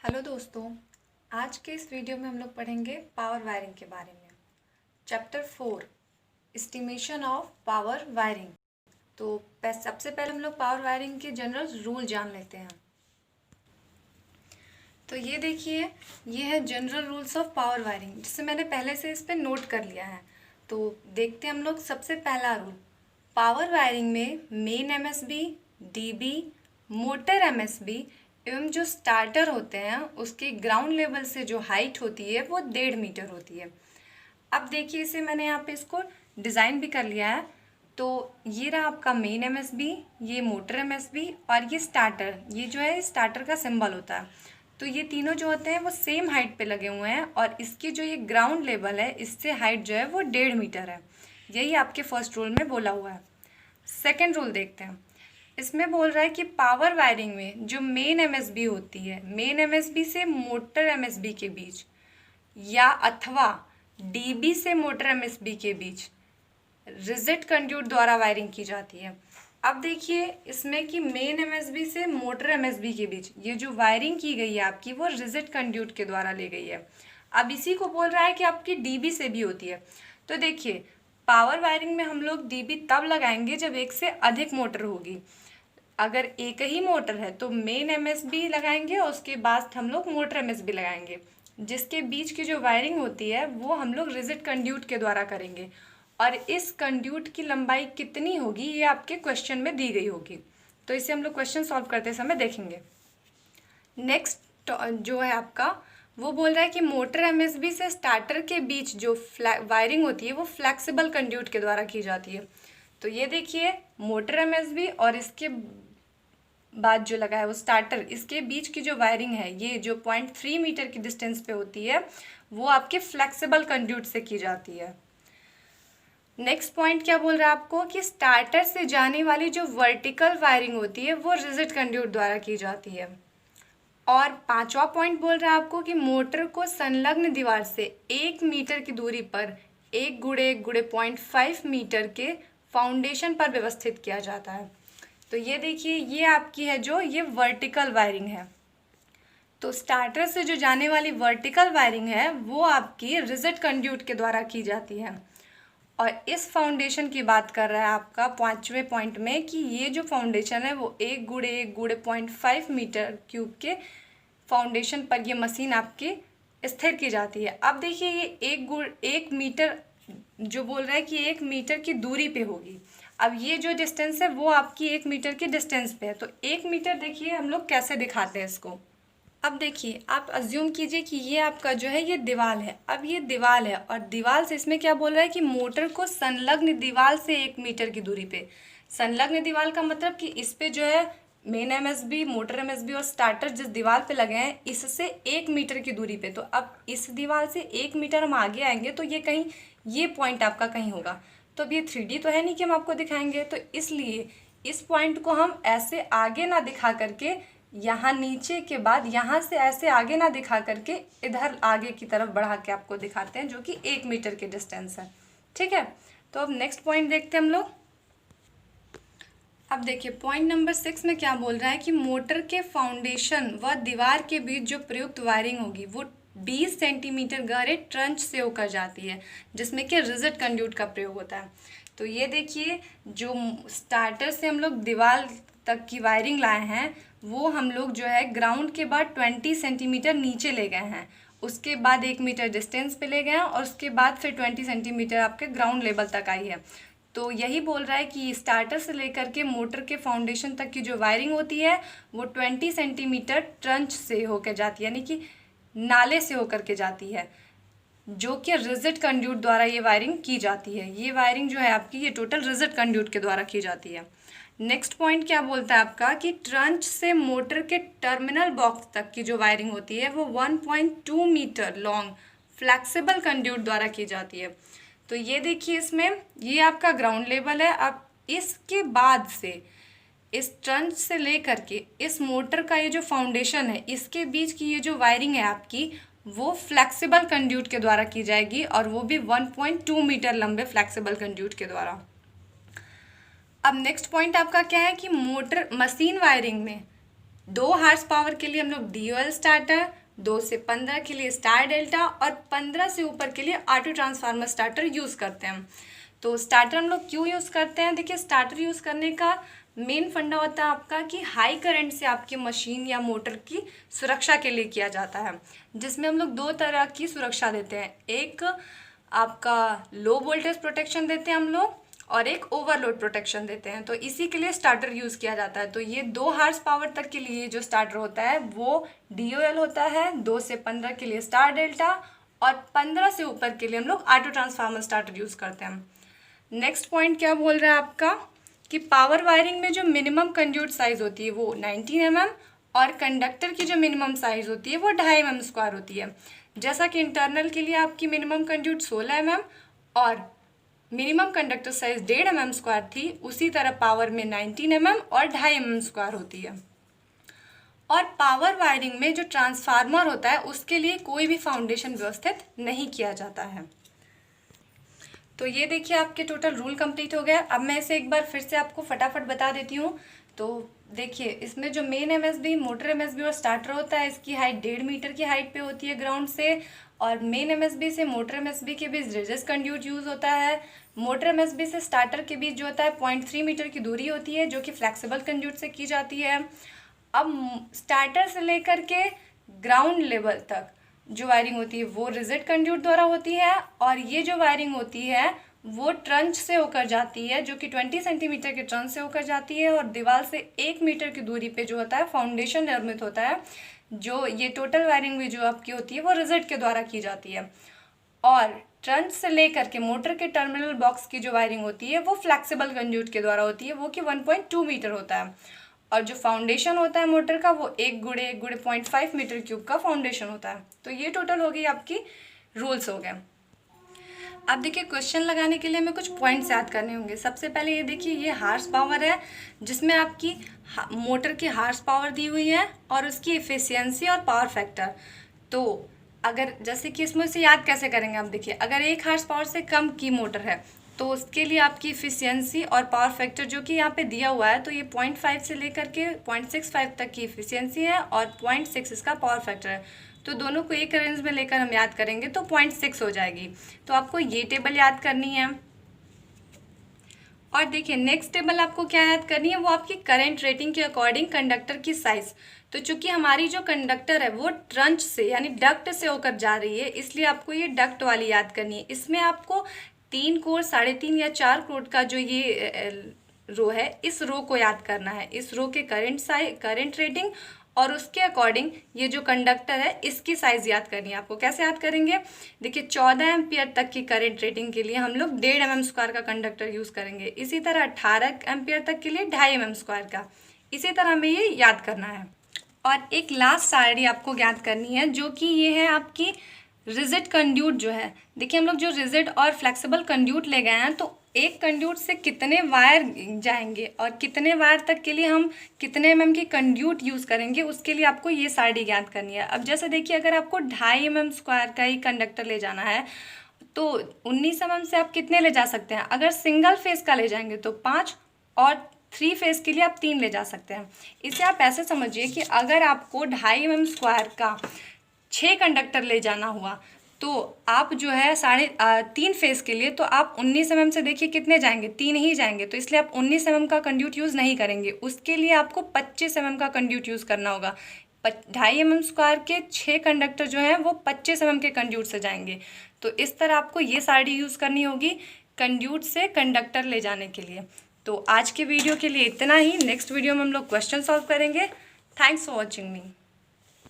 Hello दोस्तों, आज के इस वीडियो में हम लोग पढ़ेंगे पावर वायरिंग के बारे में। Chapter 4 estimation of power wiring. तो सबसे पहले हम लोग पावर वायरिंग के जनरल रूल जान लेते हैं। तो ये देखिए, ये है general rules of power wiring, जिससे मैंने पहले से इस पर नोट कर लिया है। तो देखते हैं हम लोग। सबसे पहला रूल, पावर वायरिंग में main MSB, dB, motor MSB एवं जो स्टार्टर होते हैं उसके ग्राउंड लेवल से जो हाइट होती है वो 1.5 मीटर होती है। अब देखिए, इसे मैंने यहाँ पे इसको डिज़ाइन भी कर लिया है। तो ये रहा आपका मेन एमएसबी, ये मोटर एमएसबी और ये स्टार्टर। ये जो है स्टार्टर का सिंबल होता है। तो ये तीनों जो होते हैं वो सेम हाइट पे लगे हुए हैं और इसकी जो ये ग्राउंड लेवल है इससे हाइट जो है वो 1.5 मीटर है। यही आपके फर्स्ट रूल में बोला हुआ है। सेकेंड रूल देखते हैं। इसमें बोल रहा है कि पावर वायरिंग में जो मेन एमएसबी होती है, मेन एमएसबी से मोटर एमएसबी के बीच या अथवा डीबी से मोटर एमएसबी के बीच रिजिड कंड्यूट द्वारा वायरिंग की जाती है। अब देखिए इसमें कि मेन एमएसबी से मोटर एमएसबी के बीच ये जो वायरिंग की गई है आपकी वो रिजिड कंड्यूट के द्वारा ली गई है। अब इसी को बोल रहा है कि आपकी डीबी से भी होती है। तो देखिए, पावर वायरिंग में हम लोग डीबी तब लगाएंगे जब एक से अधिक मोटर होगी। अगर एक ही मोटर है तो मेन एमएसबी लगाएंगे और उसके बाद हम लोग मोटर एमएसबी लगाएंगे, जिसके बीच की जो वायरिंग होती है वो हम लोग रिजिड कंड्यूट के द्वारा करेंगे। और इस कंड्यूट की लंबाई कितनी होगी ये आपके क्वेश्चन में दी गई होगी। तो इसे हम लोग क्वेश्चन सॉल्व करते समय देखेंगे। नेक्स्ट जो है आपका, वो बोल रहा है कि मोटर एमएसबी से स्टार्टर के बीच जो वायरिंग होती है वो फ्लेक्सिबल कंड्यूट के द्वारा की जाती है। तो ये देखिए, मोटर एमएसबी और इसके बाद जो लगा है वो स्टार्टर, इसके बीच की जो वायरिंग है ये जो 0.3 मीटर की डिस्टेंस पे होती है वो आपके फ्लेक्सिबल कंड्यूट से की जाती है। नेक्स्ट पॉइंट क्या बोल रहा है आपको कि स्टार्टर से जाने वाली जो वर्टिकल वायरिंग होती है वो रिजिड कंड्यूट द्वारा की जाती है। और पांचवा पॉइंट बोल रहा है आपको कि मोटर को संलग्न दीवार से 1 मीटर की दूरी पर 1 × 0.5 मीटर के फाउंडेशन पर व्यवस्थित किया जाता है। तो ये देखिए, ये आपकी है जो ये वर्टिकल वायरिंग है। तो स्टार्टर से जो जाने वाली वर्टिकल वायरिंग है वो आपकी रिजिड कंड्यूट के द्वारा की जाती है। और इस फाउंडेशन की बात कर रहा है आपका पांचवें पॉइंट में कि ये जो फाउंडेशन है वो 1 × 1 × 0.5 मीटर क्यूब के फाउंडेशन पर ये मशीन आपकी स्थिर की जाती है। अब देखिए, ये 1 मीटर जो बोल रहा है कि 1 मीटर की दूरी पे होगी। अब ये जो डिस्टेंस है वो आपकी 1 मीटर की डिस्टेंस पे है। तो 1 मीटर देखिए हम लोग कैसे दिखाते हैं इसको। अब देखिए, आप अज्यूम कीजिए कि ये आपका जो है ये दीवार है। अब ये दीवार है और दीवार से इसमें क्या बोल रहा है कि मोटर को संलग्न दीवार से 1 मीटर की दूरी पे। संलग्न दीवार का मतलब कि इस पे जो है मेन एमएसबी, मोटर एमएसबी और स्टार्टर जिस दीवार पे लगे हैं इससे 1 मीटर की दूरी पे। तो अब इस दीवार से 1 मीटर हम आगे आएंगे तो ये कहीं, ये पॉइंट आपका कहीं होगा। तो अब ये 3D तो है नहीं कि हम आपको दिखाएंगे, तो इसलिए इस पॉइंट को हम ऐसे आगे ना दिखा करके यहाँ नीचे के बाद यहाँ से ऐसे आगे ना दिखा करके इधर आगे की तरफ बढ़ा के आपको दिखाते हैं, जो कि 1 मीटर की डिस्टेंस है। ठीक है, तो अब नेक्स्ट पॉइंट देखते हैं हम लोग। अब देखिए, पॉइंट नंबर 6 में क्या बोल रहा है कि मोटर के फाउंडेशन व दीवार के बीच जो प्रयुक्त वायरिंग होगी वो 20 सेंटीमीटर गहरे ट्रंच से होकर जाती है, जिसमें कि रिजिड कंड्यूट का प्रयोग होता है। तो ये देखिए, जो स्टार्टर से हम लोग दीवार तक की वायरिंग लाए हैं वो हम लोग जो है ग्राउंड के बाद 20 सेंटीमीटर नीचे ले गए हैं, उसके बाद 1 मीटर डिस्टेंस पे ले गए हैं और उसके बाद फिर 20 सेंटीमीटर आपके ग्राउंड लेवल तक आई है। तो यही बोल रहा है कि स्टार्टर से लेकर के मोटर के फाउंडेशन तक की जो वायरिंग होती है वो 20 सेंटीमीटर ट्रंच से होकर जाती है, यानी कि नाले से होकर के जाती है, जो कि रिजिड कंड्यूट द्वारा ये वायरिंग की जाती है। ये वायरिंग जो है आपकी ये टोटल रिजिड कंड्यूट के द्वारा की जाती है। नेक्स्ट पॉइंट क्या बोलता है आपका कि ट्रंच से मोटर के टर्मिनल बॉक्स तक की जो वायरिंग होती है वो 1.2 मीटर लॉन्ग फ्लेक्सिबल कंड्यूट द्वारा की जाती है। तो ये देखिए, इसमें ये आपका ग्राउंड लेवल है। अब इसके बाद से इस ट्रंच से लेकर के इस मोटर का ये जो फाउंडेशन है इसके बीच की ये जो वायरिंग है आपकी वो फ्लेक्सिबल कंड्यूट के द्वारा की जाएगी, और वो भी 1.2 मीटर लंबे फ्लेक्सिबल कंड्यूट के द्वारा। अब नेक्स्ट पॉइंट आपका क्या है कि मोटर मशीन वायरिंग में 2 हार्स पावर के लिए हम लोग DOL स्टार्टर, 2 से 15 के लिए स्टार डेल्टा और 15 से ऊपर के लिए ऑटो ट्रांसफार्मर स्टार्टर यूज़ करते हैं। तो स्टार्टर हम लोग क्यों यूज़ करते हैं? देखिए, स्टार्टर यूज़ करने का मेन फंडा होता है आपका कि हाई करंट से आपकी मशीन या मोटर की सुरक्षा के लिए किया जाता है, जिसमें हम लोग 2 तरह की सुरक्षा देते हैं। एक आपका लो वोल्टेज प्रोटेक्शन देते हैं हम लोग, और एक ओवरलोड प्रोटेक्शन देते हैं। तो इसी के लिए स्टार्टर यूज़ किया जाता है। तो ये 2 हार्स पावर तक के लिए जो स्टार्टर होता है वो DOL होता है, 2 से 15 के लिए स्टार डेल्टा और 15 से ऊपर के लिए हम लोग ऑटो ट्रांसफार्मर स्टार्टर यूज़ करते हैं। नेक्स्ट पॉइंट क्या बोल रहा है आपका कि पावर वायरिंग में जो मिनिमम कंड्यूट साइज़ होती है वो 19 mm और कंडक्टर की जो मिनिमम साइज़ होती है वो 2.5 mm स्क्वायर होती है। जैसा कि इंटरनल के लिए आपकी मिनिमम कंड्यूट 16 mm और minimum conductor size 1.5 mm square थी, उसी तरह पावर में 19 mm और 2.5 mm स्क्वायर होती है। और पावर वायरिंग में जो ट्रांसफार्मर होता है उसके लिए कोई भी फाउंडेशन व्यवस्थित नहीं किया जाता है। तो ये देखिए आपके टोटल रूल कंप्लीट हो गया। अब मैं इसे एक बार फिर से आपको फटाफट बता देती हूँ। तो देखिए, इसमें जो मेन MSB, मोटर MSB और स्टार्टर होता है, इसकी हाइट 1.5 मीटर की हाइट पे होती है ग्राउंड से, और मेन MSB से मोटर MSB के बीच रेजिस कंड्यूट यूज़ होता है। मोटर MSB से स्टार्टर के बीच जो होता है 0.3 मीटर की दूरी होती है, जो कि फ्लेक्सिबल कंड्यूट से की जाती है। अब स्टार्टर से लेकर के ग्राउंड लेवल तक जो वायरिंग होती है वो रिजिड कंड्यूट द्वारा होती है, और ये जो वायरिंग होती है वो ट्रंच से होकर जाती है, जो कि 20 सेंटीमीटर के ट्रंच से होकर जाती है, और दीवार से 1 मीटर की दूरी पे जो होता है फाउंडेशन निर्मित होता है। जो ये टोटल वायरिंग भी जो आपकी होती है वो रिजिड के द्वारा की जाती है। और ट्रंच से लेकर के मोटर के टर्मिनल बॉक्स की जो वायरिंग होती है वो फ्लेक्सिबल कंड्यूट के द्वारा होती है, वो कि 1.2 मीटर होता है। और जो फाउंडेशन होता है मोटर का वो 1 × 1 × 0.5 मीटर क्यूब का फाउंडेशन होता है। तो ये टोटल हो गई आपकी रूल्स हो गए। अब देखिए, क्वेश्चन लगाने के लिए हमें कुछ पॉइंट्स याद करने होंगे। सबसे पहले ये देखिए, ये हार्स पावर है जिसमें आपकी मोटर की हार्स पावर दी हुई है और उसकी एफिशिएंसी और पावर फैक्टर। तो अगर जैसे कि इसमें से याद कैसे करेंगे, आप देखिए, अगर 1 हार्स पावर से कम की मोटर है तो उसके लिए आपकी एफिशिएंसी और पावर फैक्टर जो कि यहाँ पे दिया हुआ है, तो ये 0.5 से लेकर के 0.65 तक की एफिशिएंसी है और 0.6 इसका पावर फैक्टर है। तो दोनों को एक रेंज में लेकर हम याद करेंगे तो 0.6 हो जाएगी। तो आपको ये टेबल याद करनी है। और देखिए, नेक्स्ट टेबल आपको क्या याद करनी है, वो आपकी करंट रेटिंग के अकॉर्डिंग कंडक्टर की साइज। तो चूंकि हमारी जो कंडक्टर है वो ट्रंच से यानी डक्ट से होकर जा रही है, इसलिए आपको ये डक्ट वाली याद करनी है। इसमें आपको 3 कोर, 3.5 या 4 कोर का जो ये रो है, इस रो को याद करना है। इस रो के करंट रेटिंग और उसके अकॉर्डिंग ये जो कंडक्टर है इसकी साइज याद करनी है आपको। कैसे याद करेंगे, देखिए, 14 एम्पियर तक की करंट रेटिंग के लिए हम लोग 1.5 mm स्क्वायर का कंडक्टर यूज़ करेंगे। इसी तरह 18 एम्पियर तक के लिए 2.5 mm स्क्वायर का। इसी तरह हमें ये याद करना है। और एक लास्ट सारणी आपको याद करनी है, जो कि ये है आपकी रिजिड कंड्यूट जो है। देखिए, हम लोग जो रिजिड और फ्लेक्सिबल कंड्यूट ले गए हैं, तो एक कंड्यूट से कितने वायर जाएंगे और कितने वायर तक के लिए हम कितने mm की कंड्यूट यूज़ करेंगे, उसके लिए आपको ये सारणी याद करनी है। अब जैसे देखिए, अगर आपको 2.5 mm स्क्वायर का ही कंडक्टर ले जाना है तो 19 mm से आप कितने ले जा सकते हैं? अगर सिंगल फेस का ले जाएंगे तो 5, और 3 फेस के लिए आप 3 ले जा सकते हैं। इसे आप ऐसे समझिए कि अगर आपको 2.5 mm स्क्वायर का 6 कंडक्टर ले जाना हुआ तो आप जो है 3.5 फेस के लिए तो आप 19 mm से देखिए कितने जाएंगे, 3 ही जाएंगे। तो इसलिए आप 19 mm का कंड्यूट यूज़ नहीं करेंगे, उसके लिए आपको 25 mm का कंड्यूट यूज़ करना होगा। 2.5 mm स्क्वायर के 6 कंडक्टर जो हैं वो 25 mm के कंड्यूट से जाएंगे। तो इस तरह आपको ये सारणी यूज़ करनी होगी कंड्यूट से कंडक्टर ले जाने के लिए। तो आज के वीडियो के लिए इतना ही। नेक्स्ट वीडियो में हम लोग क्वेश्चन सॉल्व करेंगे। Thanks for watching me.